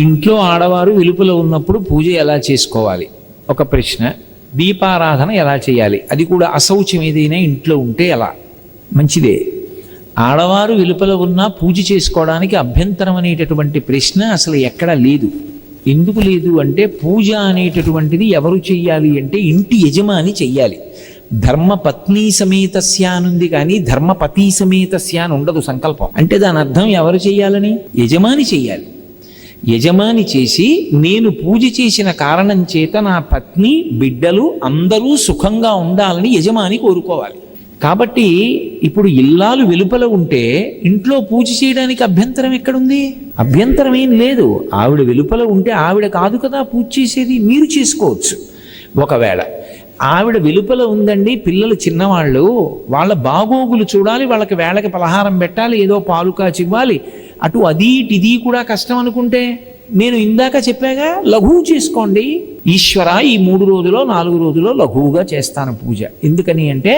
ఇంట్లో ఆడవారు వెలుపల ఉన్నప్పుడు పూజ ఎలా చేసుకోవాలి ఒక ప్రశ్న. దీపారాధన ఎలా చేయాలి, అది కూడా అశౌచం ఏదైనా ఇంట్లో ఉంటే ఎలా? మంచిదే. ఆడవారు వెలుపల ఉన్నా పూజ చేసుకోవడానికి అభ్యంతరం అనేటటువంటి ప్రశ్న అసలు ఎక్కడా లేదు. ఎందుకు లేదు అంటే, పూజ అనేటటువంటిది ఎవరు చెయ్యాలి అంటే ఇంటి యజమాని చెయ్యాలి. ధర్మపత్ని సమేతస్య అనుంది కానీ ధర్మపతి సమేతస్య అని ఉండదు సంకల్పం. అంటే దాని అర్థం ఎవరు చెయ్యాలని? యజమాని చెయ్యాలి. యజమాని చేసి, నేను పూజ చేసిన కారణం చేత నా పత్ని బిడ్డలు అందరూ సుఖంగా ఉండాలని యజమాని కోరుకోవాలి. కాబట్టి ఇప్పుడు ఇల్లాలు వెలుపల ఉంటే ఇంట్లో పూజ చేయడానికి అభ్యంతరం ఎక్కడుంది? అభ్యంతరం ఏం లేదు. ఆవిడ వెలుపల ఉంటే ఆవిడ కాదు కదా పూజ చేసేది, మీరు చేసుకోవచ్చు. ఒకవేళ ఆవిడ వెలుపల ఉందండి, పిల్లలు చిన్నవాళ్ళు, వాళ్ళ బాగోగులు చూడాలి, వాళ్ళకి వేళకి పలహారం పెట్టాలి, ఏదో పాలు కాచివ్వాలి, అటు అది ఇది కూడా కష్టం అనుకుంటే, నేను ఇందాక చెప్పాగా లఘువు చేసుకోండి. ఈశ్వర ఈ 3 రోజులో 4 రోజులో లఘువుగా చేస్తాను పూజ. ఎందుకని అంటే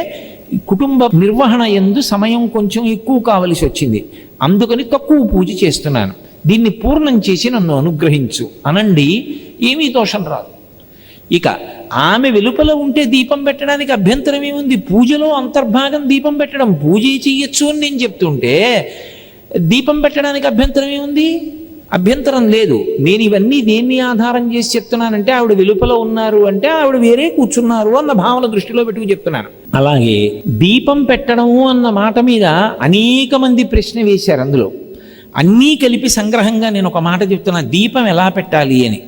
కుటుంబ నిర్వహణ యందు సమయం కొంచెం ఎక్కువ కావలసి వచ్చింది, అందుకని తక్కువ పూజ చేస్తున్నాను, దీన్ని పూర్ణం చేసి నన్ను అనుగ్రహించు అనండి, ఏమీ దోషం రాదు. ఇక ఆమె వెలుపల ఉంటే దీపం పెట్టడానికి అభ్యంతరం ఏముంది? పూజలో అంతర్భాగం దీపం పెట్టడం, పూజ చెయ్యొచ్చు అని నేను చెప్తుంటే దీపం పెట్టడానికి అభ్యంతరం ఏముంది? అభ్యంతరం లేదు. నేను ఇవన్నీ దేన్ని ఆధారం చేసి చెప్తున్నానంటే, ఆవిడ వెలుపల ఉన్నారు అంటే ఆవిడ వేరే కూర్చున్నారు అన్న భావన దృష్టిలో పెట్టుకు చెప్తున్నాను. అలాగే దీపం పెట్టడము అన్న మాట మీద అనేక మంది ప్రశ్న వేశారు. అందులో అన్నీ కలిపి సంగ్రహంగా నేను ఒక మాట చెప్తున్నా, దీపం ఎలా పెట్టాలి అని.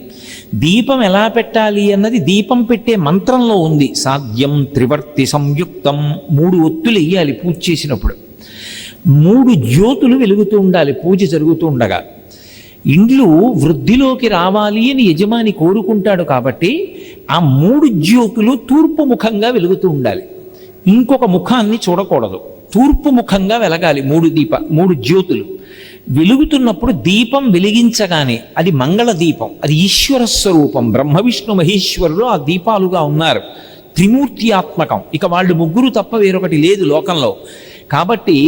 దీపం ఎలా పెట్టాలి అన్నది దీపం పెట్టే మంత్రంలో ఉంది. సాధ్యం త్రివర్తి సంయుక్తం, 3 ఒత్తులు వేయాలి పూజ చేసినప్పుడు, 3 జ్యోతులు వెలుగుతూ ఉండాలి పూజ జరుగుతూ ఉండగా. ఇండ్లు వృద్ధిలోకి రావాలి అని యజమాని కోరుకుంటాడు కాబట్టి ఆ 3 జ్యోతులు తూర్పు ముఖంగా వెలుగుతూ ఉండాలి, ఇంకొక ముఖాన్ని చూడకూడదు, తూర్పు ముఖంగా వెలగాలి. 3 జ్యోతులు వెలుగుతున్నప్పుడు దీపం వెలిగించగానే అది మంగళ దీపం, అది ఈశ్వర స్వరూపం. బ్రహ్మ విష్ణు మహేశ్వరులు ఆ దీపాలుగా ఉన్నారు, త్రిమూర్తి ఆత్మకం. ఇక వాళ్ళు 3 తప్ప వేరొకటి లేదు లోకంలో. కాబట్టి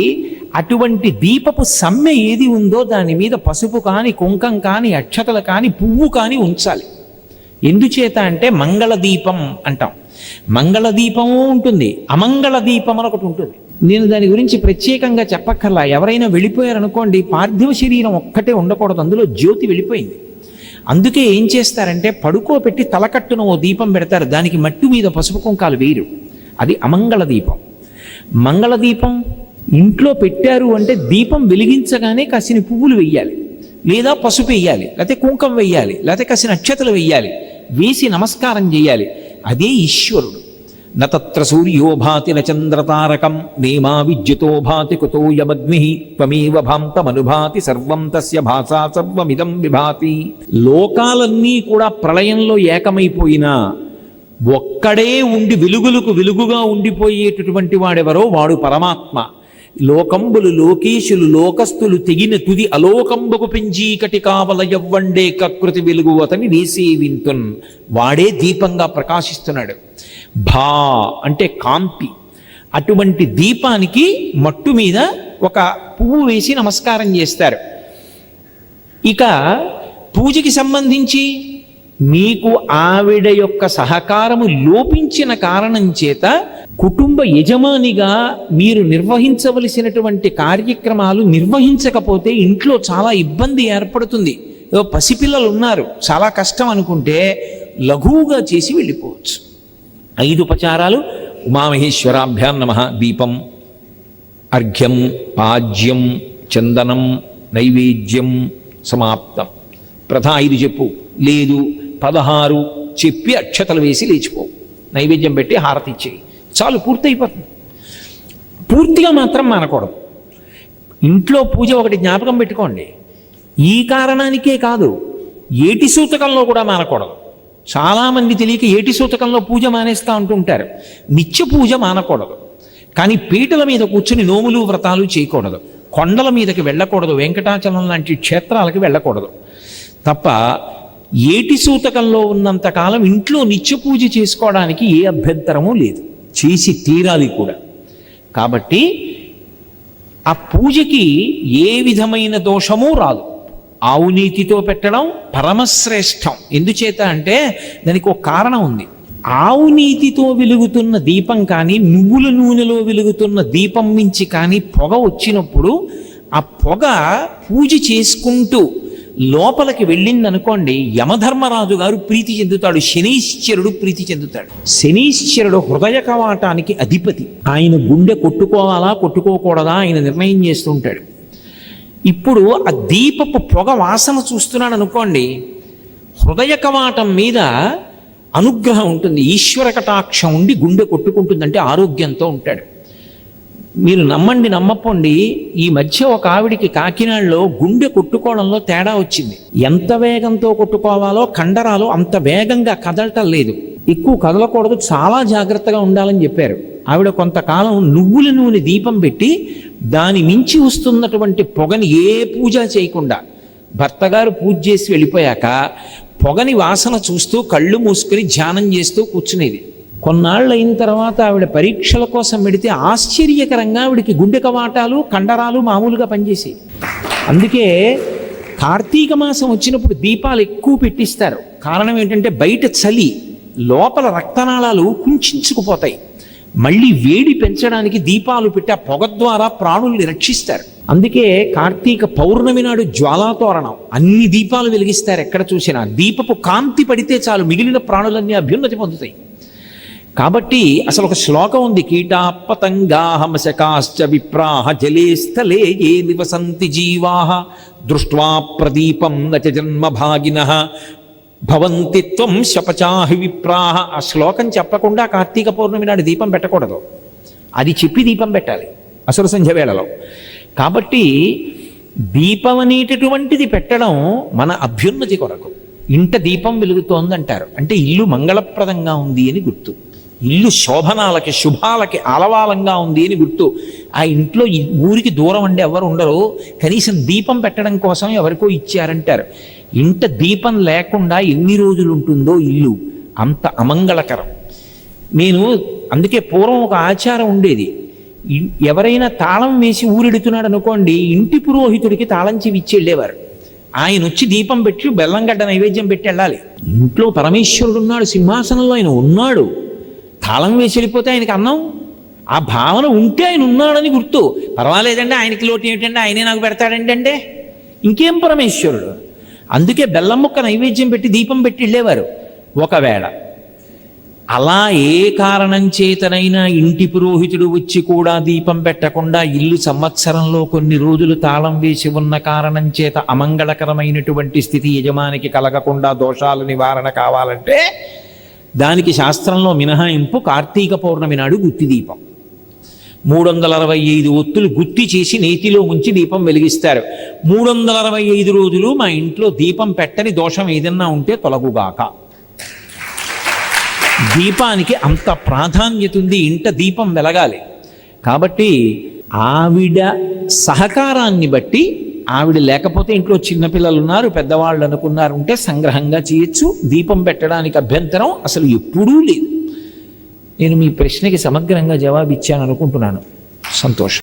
అటువంటి దీపపు సమ్మె ఏది ఉందో దాని మీద పసుపు కానీ కుంకం కానీ అక్షతలు కానీ పువ్వు కానీ ఉంచాలి. ఎందుచేత అంటే మంగళ దీపం అంటాం. మంగళ దీపము ఉంటుంది, అమంగళ దీపం అని ఒకటి ఉంటుంది. నేను దాని గురించి ప్రత్యేకంగా చెప్పక్కర్లా. ఎవరైనా వెళ్ళిపోయారనుకోండి, పార్థివ శరీరం ఒక్కటే ఉండకూడదు, అందులో జ్యోతి వెళ్ళిపోయింది. అందుకే ఏం చేస్తారంటే పడుకోబెట్టి తలకట్టున ఓ దీపం పెడతారు, దానికి మట్టి మీద పసుపు కుంకాలు వేయరు, అది అమంగళ దీపం. మంగళ దీపం ఇంట్లో పెట్టారు అంటే దీపం వెలిగించగానే కాసిన పువ్వులు వెయ్యాలి, లేదా పసుపు వెయ్యాలి, లేకపోతే కుంకం వెయ్యాలి, లేకపోతే కాసిన అక్షతలు వెయ్యాలి, వేసి నమస్కారం చేయాలి. అదే ఈశ్వరుడు. నత్ర సూర్యో భాతి నచంద్రతారకం నేమా విద్యుతో భాతి కుతో యమగ్ని త్వమేవ భాంతమనుభాతి సర్వం తస్య భాసా సర్వమిదం విభాతి. లోకాలన్నీ కూడా ప్రళయంలో ఏకమైపోయినా ఒక్కడే ఉండి వెలుగులకు వెలుగుగా ఉండిపోయేటటువంటి వాడెవరో వాడు పరమాత్మ. లోకంబులు లోకేశులు లోకస్తులు తెగిన తుది అలోకంబకు పెంచీకటి కావల యవ్వండే కకృతి వెలుగు అతని నేసేవింతున్, వాడే దీపంగా ప్రకాశిస్తున్నాడు. భా అంటే కాంతి. అటువంటి దీపానికి మట్టు మీద ఒక పువ్వు వేసి నమస్కారం చేస్తారు. ఇక పూజకి సంబంధించి మీకు ఆవిడ యొక్క సహకారము లోపించిన కారణం చేత కుటుంబ యజమానిగా మీరు నిర్వహించవలసినటువంటి కార్యక్రమాలు నిర్వహించకపోతే ఇంట్లో చాలా ఇబ్బంది ఏర్పడుతుంది. పసిపిల్లలు ఉన్నారు, చాలా కష్టం అనుకుంటే లఘువుగా చేసి వెళ్ళిపోవచ్చు. 5 ఉపచారాలు: ఉమామహేశ్వరాభ్యాం నమః, దీపం, అర్ఘ్యం, పాజ్యం, చందనం, నైవేద్యం, సమాప్తం. ప్రథ 5 చెప్పు, లేదు 16 చెప్పి అక్షతలు వేసి లేచిపో, నైవేద్యం పెట్టి హారతి ఇచ్చేయి, చాలు, పూర్తయిపోతుంది. పూర్తిగా మాత్రం మానకూడదు. ఇంట్లో పూజ ఒకటి జ్ఞాపకం పెట్టుకోండి, ఈ కారణానికే కాదు, ఏటి సూతకంలో కూడా మానకూడదు. చాలామంది తెలియక ఏటి సూతకంలో పూజ మానేస్తూ ఉంటుంటారు. నిత్య పూజ మానకూడదు, కానీ పీటల మీద కూర్చుని నోములు వ్రతాలు చేయకూడదు, కొండల మీదకి వెళ్ళకూడదు, వెంకటాచలం లాంటి క్షేత్రాలకు వెళ్ళకూడదు. తప్ప ఏటి సూతకంలో ఉన్నంతకాలం ఇంట్లో నిత్య పూజ చేసుకోవడానికి ఏ అభ్యంతరమూ లేదు, చేసి తీరాలి కూడా. కాబట్టి ఆ పూజకి ఏ విధమైన దోషమూ రాదు. ఆవు నీతితో పెట్టడం పరమశ్రేష్టం. ఎందుచేత అంటే దానికి ఒక కారణం ఉంది. ఆవు నీతితో వెలుగుతున్న దీపం కానీ నువ్వుల నూనెలో వెలుగుతున్న దీపం మించి కానీ పొగ వచ్చినప్పుడు ఆ పొగ పూజ చేసుకుంటూ లోపలికి వెళ్ళిందనుకోండి, యమధర్మరాజు గారు ప్రీతి చెందుతాడు, శనీశ్వరుడు ప్రీతి చెందుతాడు. శనీశ్వరుడు హృదయ కవాటానికి అధిపతి. ఆయన గుండె కొట్టుకోవాలా కొట్టుకోకూడదా ఆయన నిర్ణయం చేస్తుంటాడు. ఇప్పుడు ఆ దీపపు పొగ వాసన చూస్తున్నాడు అనుకోండి, హృదయ కవాటం మీద అనుగ్రహం ఉంటుంది, ఈశ్వర కటాక్షం ఉండి గుండె కొట్టుకుంటుందంటే ఆరోగ్యంతో ఉంటాడు. మీరు నమ్మండి నమ్మపోండి, ఈ మధ్య ఒక ఆవిడికి కాకినాడలో గుండె కొట్టుకోవడంలో తేడా వచ్చింది. ఎంత వేగంతో కొట్టుకోవాలో కండరాలు అంత వేగంగా కదలటం లేదు, ఎక్కువ కదలకూడదు, చాలా జాగ్రత్తగా ఉండాలని చెప్పారు. ఆవిడ కొంతకాలం నువ్వుల నూనె దీపం పెట్టి దాని మించి వస్తున్నటువంటి పొగని ఏ పూజ చేయకుండా భర్త గారు పూజ చేసి వెళ్ళిపోయాక పొగని వాసన చూస్తూ కళ్ళు మూసుకొని ధ్యానం చేస్తూ కూర్చునేది. కొన్నాళ్ళు అయిన తర్వాత ఆవిడ పరీక్షల కోసం పెడితే ఆశ్చర్యకరంగా ఆవిడికి గుండె కవాటాలు కండరాలు మామూలుగా పనిచేసాయి. అందుకే కార్తీక మాసం వచ్చినప్పుడు దీపాలు ఎక్కువ పెట్టిస్తారు. కారణం ఏంటంటే బయట చలి, లోపల రక్తనాళాలు కుంచుకుపోతాయి. మళ్ళీ వేడి పెంచడానికి దీపాలు పెట్టి ఆ పొగ ద్వారా ప్రాణుల్ని రక్షిస్తారు. అందుకే కార్తీక పౌర్ణమి నాడు జ్వాలాతోరణం అన్ని దీపాలు వెలిగిస్తారు. ఎక్కడ చూసినా దీపపు కాంతి పడితే చాలు మిగిలిన ప్రాణులన్నీ అభ్యున్నతి పొందుతాయి. కాబట్టి అసలు ఒక శ్లోకం ఉంది, కీటాపతంగాహమశకాశ్చ విప్రాహ జలే స్థలే ఏ నివసంతి జీవాః దృష్ట్వా ప్రదీపం నచ జన్మభాగినః భవంతి త్వం శపచాహి విప్రాహ. ఆ శ్లోకం చెప్పకుండా కార్తీక పౌర్ణమి నాడు దీపం పెట్టకూడదు, అది చెప్పి దీపం పెట్టాలి అసుర సంధ్య వేళలో. కాబట్టి దీపం అనేటటువంటిది పెట్టడం మన అభ్యున్నతి కొరకు. ఇంట దీపం వెలుగుతోందంటారు అంటే ఇల్లు మంగళప్రదంగా ఉంది అని గుర్తు, ఇల్లు శోభనాలకి శుభాలకి ఆలవాలంగా ఉంది అని గుర్తు. ఆ ఇంట్లో ఊరికి దూరం అంటే ఎవరు ఉండరు, కనీసం దీపం పెట్టడం కోసం ఎవరికో ఇచ్చారంటారు. ఇంట దీపం లేకుండా ఎన్ని రోజులు ఉంటుందో ఇల్లు అంత అమంగళకరం. నేను అందుకే పూర్వం ఒక ఆచారం ఉండేది, ఎవరైనా తాళం వేసి ఊరెడుతున్నాడు అనుకోండి, ఇంటి పురోహితుడికి తాళం చెవి ఇచ్చి వెళ్ళేవారు. ఆయన వచ్చి దీపం పెట్టి బెల్లంగడ్డ నైవేద్యం పెట్టి వెళ్ళాలి. ఇంట్లో పరమేశ్వరుడు ఉన్నాడు, సింహాసనంలో ఆయన ఉన్నాడు, తాళం వేసి వెళ్ళిపోతే ఆయనకి అన్నం. ఆ భావన ఉంటే ఆయన ఉన్నాడని గుర్తు. పర్వాలేదండి ఆయనకి లోటు ఏమిటంటే ఆయనే నాకు పెడతాడంటే ఇంకేం పరమేశ్వరుడు. అందుకే బెల్లం ముక్క నైవేద్యం పెట్టి దీపం పెట్టి వెళ్ళేవారు. ఒకవేళ అలా ఏ కారణం చేతనైనా ఇంటి పురోహితుడు వచ్చి కూడా దీపం పెట్టకుండా ఇల్లు సంవత్సరంలో కొన్ని రోజులు తాళం వేసి ఉన్న కారణం చేత అమంగళకరమైనటువంటి స్థితి యజమానికి కలగకుండా దోషాల నివారణ కావాలంటే దానికి శాస్త్రంలో మినహాయింపు కార్తీక పౌర్ణమి నాడు గుత్తి దీపం. 365 ఒత్తులు గుత్తి చేసి నేతిలో ఉంచి దీపం వెలిగిస్తారు. 365 రోజులు మా ఇంట్లో దీపం పెట్టని దోషం ఏదన్నా ఉంటే తొలగుగాక. దీపానికి అంత ప్రాధాన్యత ఉంది, ఇంట దీపం వెలగాలి. కాబట్టి ఆవిడ సహకారాన్ని బట్టి, ఆవిడ లేకపోతే ఇంట్లో చిన్నపిల్లలు ఉన్నారు పెద్దవాళ్ళు అనుకున్నారు ఉంటే సంగ్రహంగా చేయొచ్చు. దీపం పెట్టడానికి అభ్యంతరం అసలు ఎప్పుడూ లేదు. నేను మీ ప్రశ్నకి సమగ్రంగా జవాబు ఇచ్చాను అనుకుంటున్నాను. సంతోషం.